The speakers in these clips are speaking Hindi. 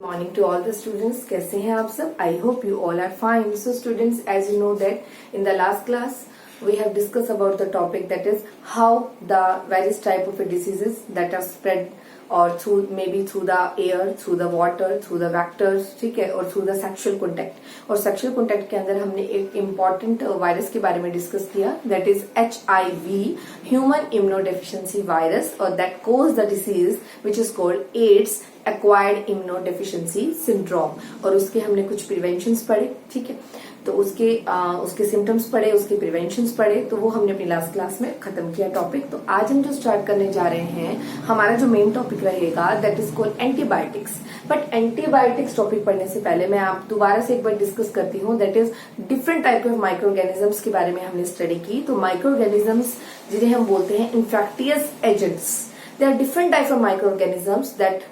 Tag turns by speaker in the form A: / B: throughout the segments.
A: Morning to all the students. कैसे हैं आप सब? I hope you all are fine. So students, as you know that in the last class we have discussed about the topic that is how the various type of diseases that are spread or through maybe through the air, through the water, through the vectors, ठीक है, और through the sexual contact. और sexual contact के अंदर हमने एक important वायरस के बारे में डिस्कस किया that is HIV, human immunodeficiency virus, और that cause the disease which is called AIDS, acquired immunodeficiency syndrome. और उसके हमने कुछ प्रिवेंशंस पढ़े, ठीक है. तो उसके सिम्टम्स पढ़े, उसके प्रिवेंशंस पढ़े, तो वो हमने अपनी लास्ट क्लास में खत्म किया टॉपिक. तो आज हम जो स्टार्ट करने जा रहे हैं, हमारा जो मेन टॉपिक रहेगा that is called antibiotics. But antibiotics topic पढ़ने से पहले मैं आप दोबारा से एक बार डिस्कस करती हूँ that is different type of micro organisms के बारे में हमने स्टडी की. तो माइक्रो ऑर्गेनिजम्स जिन्हें हम बोलते हैं infectious agents, they are different type of microorganisms that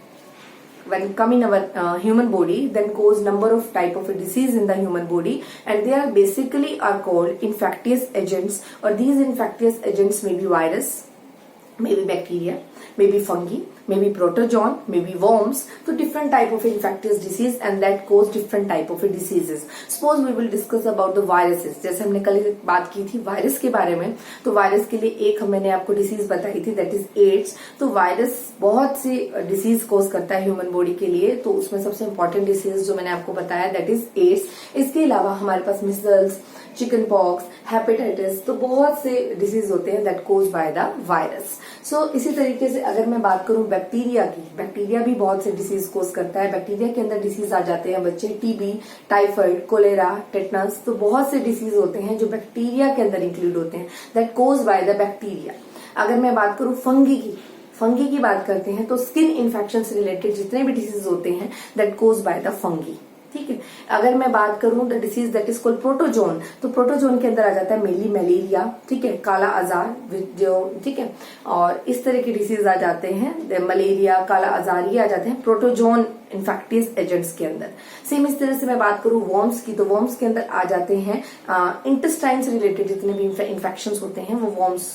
A: when come in our human body then cause number of type of a disease in the human body, and they are basically are called infectious agents. Or these infectious agents may be virus, maybe bacteria, maybe fungi, maybe protozoan, maybe worms. So different type of infectious disease and that cause different type of diseases. Suppose we will discuss about the viruses. जैसे हमने कल बात की थी वायरस के बारे में, तो वायरस के लिए एक मैंने आपको डिसीज बताई थी दैट इज एड्स. तो वायरस बहुत सी डिसीज कोज करता है ह्यूमन बॉडी के लिए, तो उसमें सबसे इंपॉर्टेंट डिसीज जो मैंने आपको बताया दैट इज एड्स. इसके अलावा हमारे पास मिजल्स, चिकन पॉक्स, हेपेटाइटिस, तो बहुत से डिसीज होते हैं that cause by the virus. So इसी तरीके से अगर मैं बात करूं बैक्टीरिया की, बैक्टीरिया भी बहुत से डिसीज कोज करता है. बैक्टीरिया के अंदर डिसीज आ जाते हैं बच्चे, टीबी, टाइफाइड, कोलेरा, टेटनस. तो बहुत से डिसीज होते हैं जो बैक्टीरिया के अंदर इंक्लूड होते हैं that cause by the bacteria. अगर मैं बात करूं फंगी की बात करते हैं तो स्किन इन्फेक्शन से रिलेटेड जितने भी डिसीज होते हैं that cause by the fungi, ठीक है. अगर मैं बात करूं the disease that is called protozoan, तो प्रोटोजोन के अंदर आ जाता है मेनली मलेरिया, ठीक है, काला आजार जो, ठीक है, और इस तरह के डिसीज आ जाते हैं. मलेरिया, काला आजार ये आ जाते हैं प्रोटोजोन इन्फेक्टियस एजेंट्स के अंदर. सेम इस तरह से मैं बात करूं वर्म्स की, तो वर्म्स के अंदर आ जाते हैं इंटेस्टाइन से रिलेटेड जितने भी इन्फेक्शन होते हैं वो वर्म्स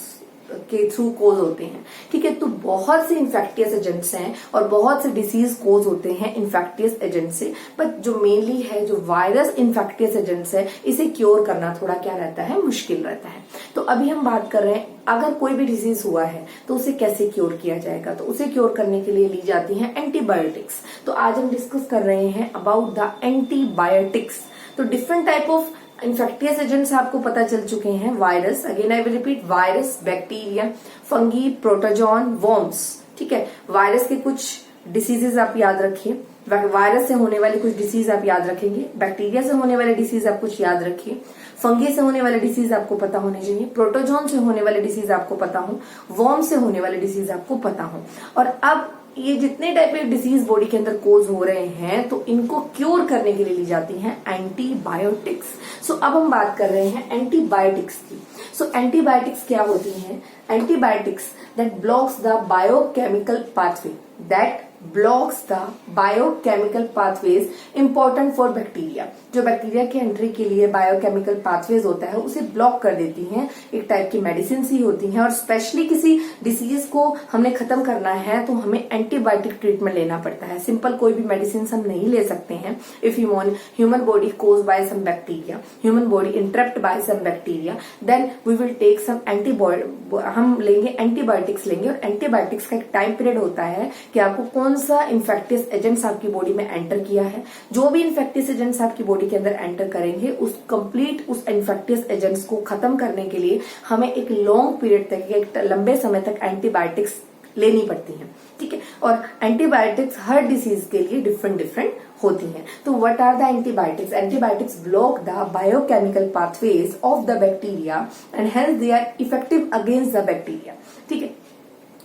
A: के थ्रू कोज होते हैं, ठीक है. तो बहुत से इन्फेक्टियस एजेंट्स हैं और बहुत से डिसीज कोज होते हैं इन्फेक्टियस एजेंट से. बट जो मेनली है जो वायरस इन्फेक्टियस एजेंट्स है, इसे क्योर करना थोड़ा क्या रहता है, मुश्किल रहता है. तो अभी हम बात कर रहे हैं अगर कोई भी डिसीज हुआ है तो उसे कैसे क्योर किया जाएगा. तो उसे क्योर करने के लिए ली जाती हैं एंटीबायोटिक्स. तो आज हम डिस्कस कर रहे हैं अबाउट द एंटीबायोटिक्स. तो different type of infectious agents आपको पता चल चुके हैं. Virus, again I will repeat, virus, bacteria, fungi, protozoan, worms, ठीक है. वायरस के कुछ डिसीजेज आप याद रखिए, वायरस से होने वाली कुछ डिसीज आप याद रखेंगे, बैक्टीरिया से होने वाले डिसीज आप कुछ याद रखिए, फंगी से होने वाले डिसीज आपको पता होने चाहिए, प्रोटोजोन से होने वाले डिसीज आपको पता हो, वर्म से होने वाले डिसीज आपको पता हो. और अब ये जितने टाइप ऑफ डिसीज बॉडी के अंदर कोज हो रहे हैं तो इनको क्योर करने के लिए ली जाती हैं एंटीबायोटिक्स. सो अब हम बात कर रहे हैं एंटीबायोटिक्स की. सो एंटीबायोटिक्स क्या होती हैं? Antibiotics that blocks the biochemical pathway, that blocks the biochemical pathways important for bacteria. जो बैक्टीरिया की एंट्री के लिए बायोकेमिकल पाथवेज होता है उसे ब्लॉक कर देती हैं. एक टाइप की मेडिसिन ही होती हैं. और स्पेशली किसी डिसीज को हमने खत्म करना है तो हमें एंटीबायोटिक ट्रीटमेंट लेना पड़ता है. सिंपल कोई भी मेडिसिन हम नहीं ले सकते हैं. If human body cause by some bacteria, human body interrupt by some bacteria, then we will take some हम लेंगे एंटीबायोटिक्स लेंगे. और एंटीबायोटिक्स का एक टाइम पीरियड होता है कि आपको कौन सा इन्फेक्टियस एजेंट्स आपकी बॉडी में एंटर किया है. जो भी इन्फेक्टियस एजेंट्स आपकी बॉडी के अंदर एंटर करेंगे उस इन्फेक्टियस एजेंट्स को खत्म करने के लिए हमें एक लॉन्ग पीरियड तक, एक लंबे समय तक एंटीबायोटिक्स लेनी पड़ती हैं, ठीक है. और एंटीबायोटिक्स हर डिसीज के लिए डिफरेंट होती हैं. तो what are the antibiotics? Antibiotics block the biochemical pathways of the bacteria and hence they are effective against the bacteria, ठीक है.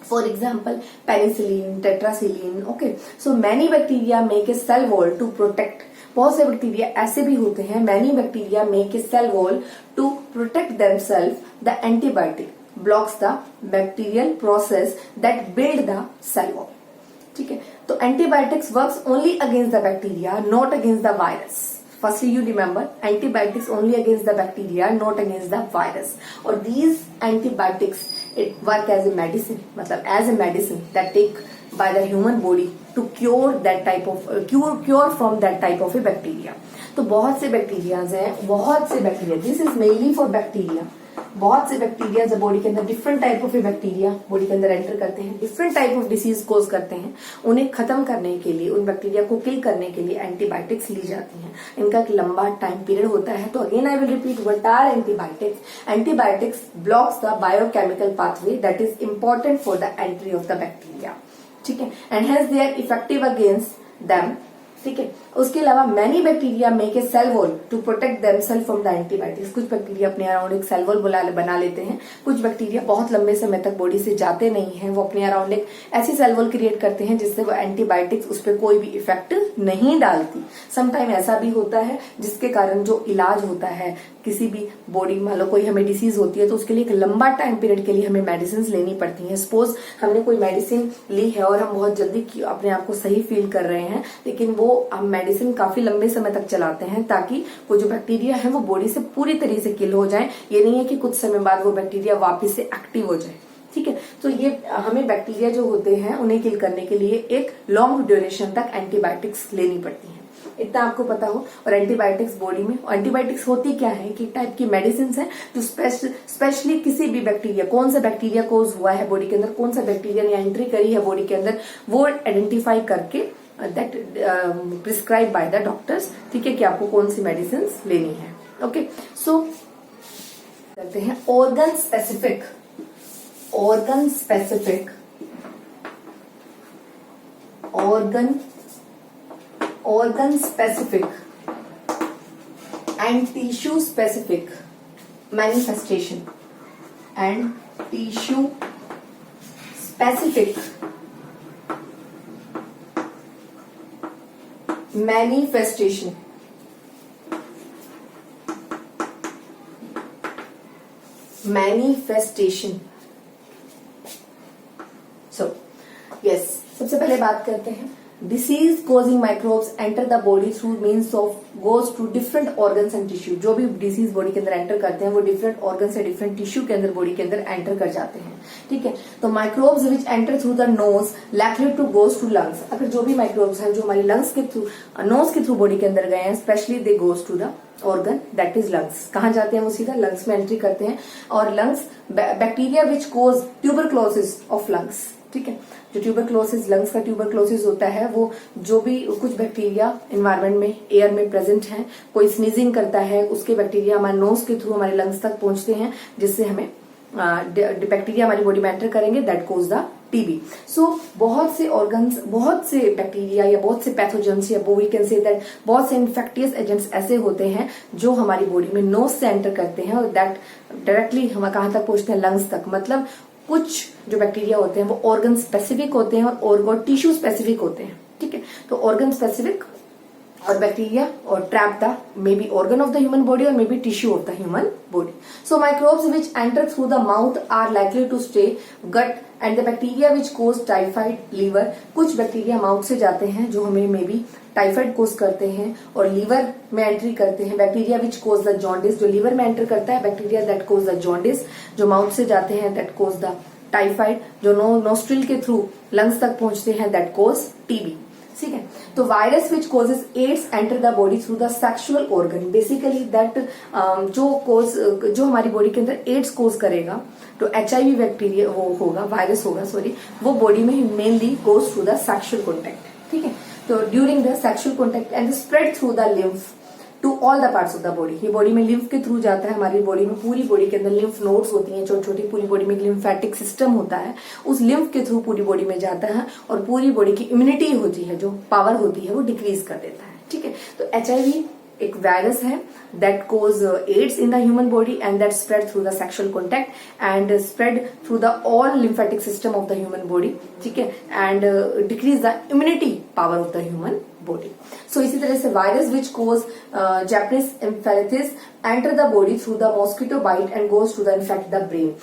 A: For example, penicillin, tetracycline, okay. So many bacteria make a cell wall to protect. बहुत से बैक्टीरिया ऐसे भी होते हैं, many bacteria make a cell wall to protect themselves. The antibiotic blocks the bacterial process that build the cell wall. ठीक है. तो antibiotics works only against the bacteria, not against the virus. Firstly, you remember antibiotics only against the bacteria, not against the virus. Or these antibiotics it work as a medicine, मतलब as a medicine that take by the human body to cure that type of cure from that type of a bacteria. तो बहुत से बैक्टीरियाज हैं, बहुत से bacteria, this is mainly for bacteria. बहुत से बैक्टीरिया जब बॉडी के अंदर different type of bacteria body के अंदर एंटर करते हैं, different type of disease cause करते हैं, उन्हें खत्म करने के लिए, उन बैक्टीरिया को किल करने के लिए एंटीबायोटिक्स ली जाती हैं। इनका एक लंबा टाइम पीरियड होता है। तो again I will repeat, what are antibiotics? Antibiotics blocks the biochemical pathway that is important for the entry of the bacteria, ठीक है, and hence they are effective against them, ठीक है। उसके अलावा many bacteria make a cell wall to protect themselves from the antibiotics. कुछ बैक्टीरिया अपने अराउंड एक सेल वॉल बना लेते हैं। कुछ बैक्टीरिया बहुत लंबे समय तक बॉडी से जाते नहीं हैं, वो अपने अराउंड एक ऐसी सेल वॉल क्रिएट करते हैं जिससे वो एंटीबायोटिक्स उस पर कोई भी इफेक्ट नहीं डालती। समटाइम ऐसा भी होता है जिसके कारण जो इलाज होता है किसी भी बॉडी, मान लो कोई हमें डिसीज होती है तो उसके लिए एक लंबा टाइम पीरियड के लिए हमें मेडिसिन लेनी पड़ती हैं। सपोज हमने कोई मेडिसिन ली है और हम बहुत जल्दी अपने आप को सही फील कर रहे हैं, लेकिन वो हम मेडिसिन काफी लंबे समय तक चलाते हैं ताकि वो जो बैक्टीरिया है वो बॉडी से पूरी तरीके से किल हो जाए। ये नहीं है कि कुछ समय बाद वो बैक्टीरिया वापस से एक्टिव हो जाए, ठीक है। तो ये हमें बैक्टीरिया जो होते हैं उन्हें किल करने के लिए एक लॉन्ग ड्यूरेशन तक एंटीबायोटिक्स लेनी पड़ती है, इतना आपको पता हो। और एंटीबायोटिक्स बॉडी में, एंटीबायोटिक्स होती क्या है कि टाइप की मेडिसिन है जो स्पेशली किसी भी बैक्टीरिया, कौन सा बैक्टीरिया कोज हुआ है बॉडी के अंदर, कौन सा बैक्टीरिया ने एंट्री करी है बॉडी के अंदर, वो आइडेंटिफाई करके that prescribe by the doctors, ठीक है, कि आपको कौन सी मेडिसिन लेनी है। ओके, सो करते हैं organ specific and tissue specific manifestation so yes, सबसे पहले बात करते हैं disease causing microbes enter the body through means of goes to different organs and tissue. जो भी डिसीज बॉडी के अंदर एंटर करते हैं वो डिफरेंट ऑर्गन्स या डिफरेंट टिश्यू के अंदर बॉडी के अंदर एंटर कर जाते हैं, ठीक है। तो microbes which enter through the nose likely to goes to lungs. अगर जो भी माइक्रोब्स हैं जो हमारी लंग्स के थ्रू, नोज के थ्रू बॉडी के अंदर गए हैं, specially they goes to the organ that is lungs. कहाँ जाते हैं वो? सीधा लंग्स में एंट्री करते हैं। और lungs, bacteria which cause tuberculosis of lungs, ठीक है। जो ट्यूबरक्लोसिस, लंग्स का ट्यूबरक्लोसिस होता है, वो जो भी कुछ बैक्टीरिया एनवायरमेंट में, एयर में प्रेजेंट है, कोई स्नीजिंग करता है, उसके बैक्टीरिया हमारे नोज के थ्रू हमारे लंग्स तक पहुंचते हैं, जिससे हमें बैक्टीरिया हमारी बॉडी में एंटर करेंगे, दैट कोज द टीबी। सो बहुत से ऑर्गन्स, बहुत से बैक्टीरिया या बहुत से पैथोजेंस या वी कैन से दैट बहुत से इन्फेक्टियस एजेंट्स ऐसे होते हैं जो हमारी बॉडी में नोज से एंटर करते हैं और दैट डायरेक्टली हम कहाँ तक पहुंचते हैं? लंग्स तक। मतलब कुछ जो बैक्टीरिया होते हैं वो ऑर्गन स्पेसिफिक होते हैं और टिश्यू स्पेसिफिक होते हैं, ठीक है। तो ऑर्गन स्पेसिफिक और बैक्टीरिया और trap the may be organ of the human body और may be tissue of the human body. So microbes which enter through the mouth are likely to stay gut and the bacteria which cause typhoid, liver. कुछ बैक्टीरिया माउथ से जाते हैं जो हमें मे बी टाइफाइड कोज करते हैं और लीवर में एंट्री करते हैं। Bacteria which cause the jaundice, जो लीवर में एंटर करता है, bacteria that cause the jaundice. जो माउथ से जाते हैं दैट कोज द टाइफाइड। जो नोस्ट्रिल के थ्रू लंग्स तक पहुंचते हैं दैट कोज टीबी, ठीक है। तो virus which causes AIDS enter the body through the sexual organ. Basically that जो हमारी बॉडी के अंदर एड्स कोज करेगा, तो HIV बैक्टीरिया वो होगा, वायरस होगा सॉरी, वो बॉडी में mainly goes through the sexual contact, ठीक है। तो during the sexual contact and spread through the lymph to all the parts of the body. ये बॉडी में लिम्फ के थ्रू जाता है। हमारी बॉडी में, पूरी बॉडी के अंदर लिम्फ नोड्स होती हैं छोटी छोटी, पूरी बॉडी में एक लिम्फेटिक सिस्टम होता है, उस लिम्फ के थ्रू पूरी बॉडी में जाता है और पूरी बॉडी की इम्यूनिटी होती है, जो पावर होती है, वो डिक्रीज कर देता है, ठीक है। तो HIV एक वायरस है that cause AIDS in the human body and that spread through the sexual contact and spread through the all lymphatic system of the human body, ठीक है, and decrease the immunity power of the human body. So इसी तरह से virus which cause Japanese encephalitis enter the body through the mosquito bite and goes to the infect the brain.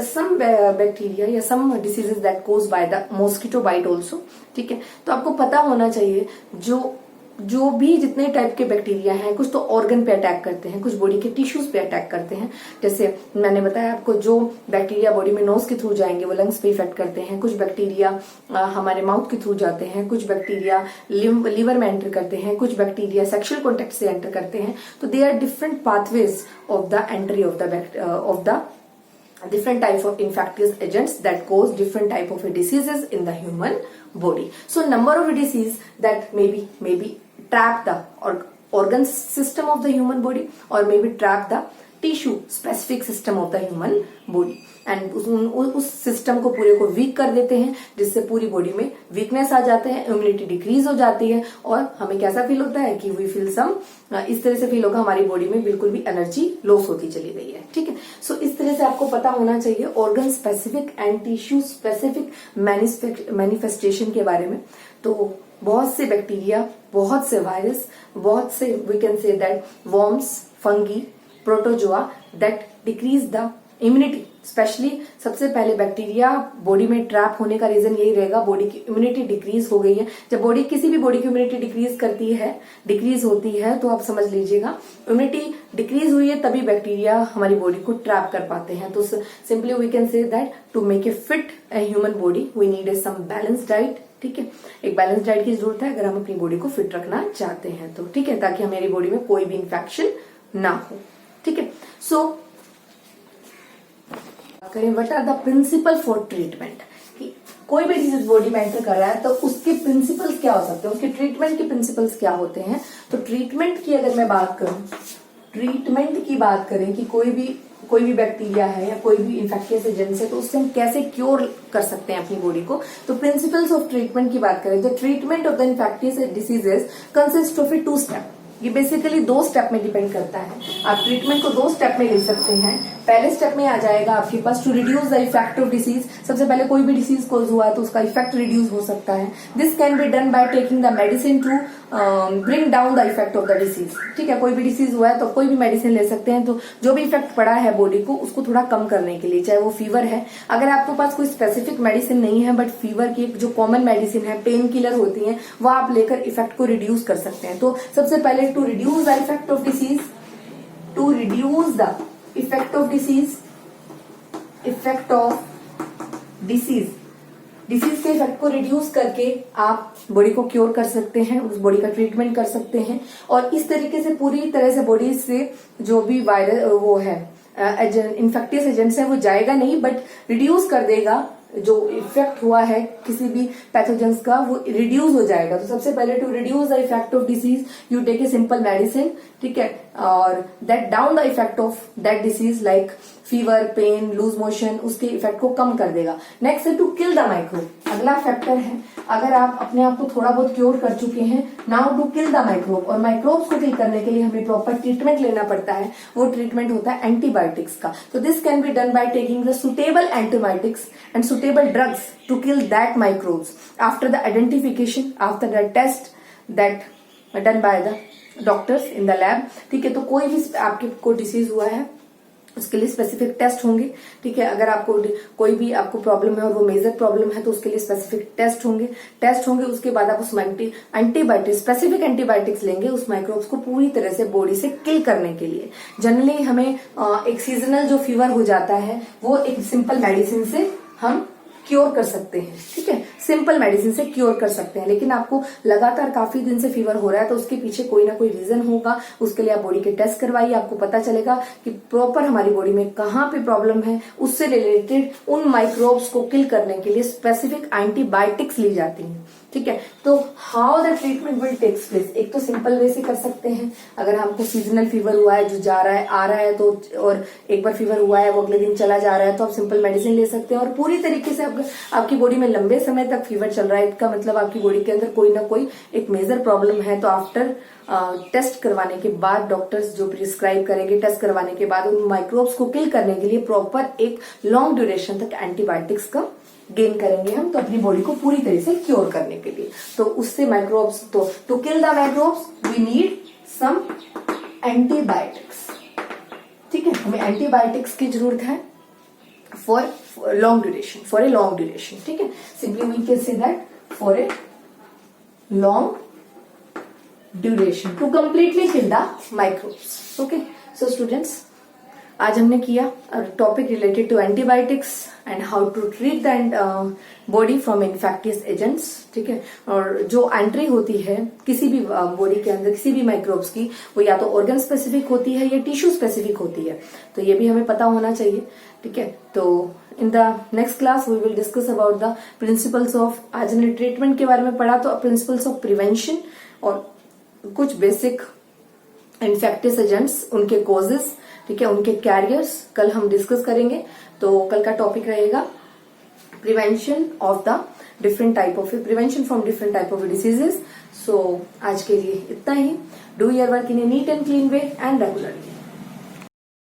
A: Some bacteria या some diseases that cause by the mosquito bite also, ठीक है। तो आपको पता होना चाहिए जो जो भी जितने टाइप के बैक्टीरिया हैं, कुछ तो ऑर्गन पे अटैक करते हैं, कुछ बॉडी के टिश्यूज पे अटैक करते हैं। जैसे मैंने बताया आपको, जो बैक्टीरिया बॉडी में नोज के थ्रू जाएंगे वो लंग्स पे इफेक्ट करते हैं, कुछ बैक्टीरिया हमारे माउथ के थ्रू जाते हैं, कुछ बैक्टीरिया लिवर में एंटर करते हैं, कुछ बैक्टीरिया सेक्सुअल कॉन्टेक्ट से एंटर करते हैं। तो they are different pathways of the entry of the different types of infectious agents that cause different type of diseases in the human body. So number of disease that maybe trap the organ system of the human body, or maybe trap the tissue specific system of the human body, and उस सिस्टम को पूरे को वीक कर देते हैं, जिससे पूरी बॉडी में वीकनेस आ जाते हैं, इम्यूनिटी डिक्रीज हो जाती है, और हमें कैसा फील होता है कि वी फील सम, इस तरह से फील होगा हमारी बॉडी में बिल्कुल भी एनर्जी लॉस होती चली गई है। ठीक है, सो इस तरह से आपको पता होना चाहिए organ specific and tissue specific manifestation के बारे में। तो बहुत से बैक्टीरिया, बहुत से वायरस, बहुत से we can say that worms, fungi, protozoa that decrease the immunity. Specially सबसे पहले बैक्टीरिया बॉडी में ट्रैप होने का रीजन यही रहेगा, बॉडी की इम्यूनिटी डिक्रीज हो गई है। जब किसी भी बॉडी की इम्यूनिटी डिक्रीज होती है तो आप समझ लीजिएगा इम्यूनिटी डिक्रीज हुई है, तभी बैक्टीरिया हमारी बॉडी को ट्रैप कर पाते हैं। तो simply we can say that to make a fit human body we need a some balance diet. ठीक है, एक बैलेंस डाइट की जरूरत है अगर हम अपनी बॉडी को फिट रखना चाहते हैं तो। ठीक है, ताकि हमारी बॉडी में कोई भी इन्फेक्शन ना हो। ठीक है, सो करें what are the principle for treatment, कि कोई भी डिजीज बॉडी में एंटर कर रहा है तो उसके प्रिंसिपल्स क्या हो सकते हैं, उसके ट्रीटमेंट के प्रिंसिपल्स क्या होते हैं। तो ट्रीटमेंट की अगर मैं बात करूं, ट्रीटमेंट की बात करें कि कोई भी बैक्टीरिया है या कोई भी इन्फेक्शियस एजेंट है तो उससे हम कैसे क्योर कर सकते हैं अपनी बॉडी को। तो प्रिंसिपल्स ऑफ ट्रीटमेंट की बात करें तो treatment of the infectious diseases consist of A 2 step. ये बेसिकली 2 स्टेप में डिपेंड करता है। आप ट्रीटमेंट को 2 स्टेप में ले सकते हैं। पहले स्टेप में आ जाएगा आपके पास to reduce the effect of disease. सबसे पहले कोई भी डिसीज कोज हुआ है तो उसका इफेक्ट रिड्यूस हो सकता है। This can be done by taking the medicine to bring down the effect of the disease. ठीक है, कोई भी डिसीज हुआ है तो कोई भी मेडिसिन ले सकते हैं, तो जो भी इफेक्ट पड़ा है बॉडी को उसको थोड़ा कम करने के लिए, चाहे वो फीवर है। अगर आपके पास कोई स्पेसिफिक मेडिसिन नहीं है बट फीवर की जो कॉमन मेडिसिन है, पेन किलर होती है, वो आप लेकर इफेक्ट को रिड्यूस कर सकते हैं। तो सबसे पहले to reduce the effect of disease, to reduce the effect of disease, effect of disease के इफेक्ट को रिड्यूस करके आप बॉडी को क्योर कर सकते हैं, उस बॉडी का ट्रीटमेंट कर सकते हैं। और इस तरीके से पूरी तरह से बॉडी से जो भी वायरस वो है इन्फेक्टियस एजेंट्स है वो जाएगा नहीं, बट रिड्यूस कर देगा। जो इफेक्ट हुआ है किसी भी पैथोजेंस का वो रिड्यूस हो जाएगा। तो सबसे पहले to reduce the effect of disease you take a simple medicine. ठीक है, और that down the effect of that disease like fever, pain, loose motion, उसके इफेक्ट को कम कर देगा। नेक्स्ट है टू किल द माइक्रोब। अगला फैक्टर है, अगर आप अपने आप को थोड़ा बहुत क्योर कर चुके हैं, now to kill the microbe. और माइक्रोब्स को किल करने के लिए हमें प्रॉपर ट्रीटमेंट लेना पड़ता है। वो ट्रीटमेंट होता है एंटीबायोटिक्स का। तो this can be done by taking the suitable antibiotics and suitable drugs to kill that microbes after the identification, after the test that done by the doctors in the lab। ठीक है, तो कोई भी आपके को डिसीज हुआ है उसके लिए स्पेसिफिक टेस्ट होंगे। ठीक है, अगर आपको कोई भी आपको प्रॉब्लम है और वो मेजर प्रॉब्लम है तो उसके लिए स्पेसिफिक टेस्ट होंगे। उसके बाद आप उस एंटीबायोटिक्स, स्पेसिफिक एंटीबायोटिक्स लेंगे उस माइक्रोब्स को पूरी तरह से बॉडी से किल करने के लिए। जनरली हमें एक सीजनल जो फीवर हो जाता है वो एक सिंपल मेडिसिन से हम क्योर कर सकते हैं। ठीक है, सिंपल मेडिसिन से क्योर कर सकते हैं। लेकिन आपको लगातार काफी दिन से फीवर हो रहा है तो उसके पीछे कोई ना कोई रीजन होगा। उसके लिए आप बॉडी के टेस्ट करवाइए, आपको पता चलेगा कि प्रॉपर हमारी बॉडी में कहाँ पे प्रॉब्लम है। उससे रिलेटेड उन माइक्रोब्स को किल करने के लिए स्पेसिफिक एंटीबायोटिक्स ली जाती हैं। ठीक है, तो how the treatment will takes place, एक तो सिंपल वे से कर सकते हैं। अगर हमको सीजनल फीवर हुआ है जो जा रहा है आ रहा है तो, और एक बार फीवर हुआ है वो अगले दिन चला जा रहा है तो आप सिंपल मेडिसिन ले सकते हैं। और पूरी तरीके से आपकी बॉडी में लंबे समय तक फीवर चल रहा है, इसका मतलब आपकी बॉडी के अंदर कोई ना कोई एक मेजर प्रॉब्लम है। तो आफ्टर टेस्ट करवाने के बाद डॉक्टर्स जो प्रिस्क्राइब करेंगे, टेस्ट करवाने के बाद उन माइक्रोब्स को किल करने के लिए प्रॉपर एक लॉन्ग ड्यूरेशन तक एंटीबायोटिक्स का गेन करेंगे हम, तो अपनी बॉडी को पूरी तरह से क्योर करने के लिए। तो उससे माइक्रोब्स, तो to kill the microbes we need some antibiotics. ठीक है, हमें एंटीबायोटिक्स की जरूरत है for long duration, for a long duration. ठीक है, simply we can say that for a long duration to completely kill the microbes. Okay, so students, आज हमने किया topic related to antibiotics and how to treat the body from infectious agents. ठीक है, और जो एंट्री होती है किसी भी बॉडी के अंदर किसी भी माइक्रोब्स की, वो या तो ऑर्गन स्पेसिफिक होती है या टिश्यू स्पेसिफिक होती है, तो ये भी हमें पता होना चाहिए. ठीक है, तो in the next class we will discuss about the principles of, आज हमने ट्रीटमेंट के बारे में पढ़ा तो प्रिंसिपल्स ऑफ प्रिवेंशन और कुछ बेसिक इन्फेक्टियस एजेंट्स, उनके कॉजेस, ठीक है, उनके कैरियर्स कल हम डिस्कस करेंगे. तो कल का टॉपिक रहेगा prevention of the different type of prevention from different type of diseases. So आज के लिए इतना ही. Do your work in a neat and clean way and regularly.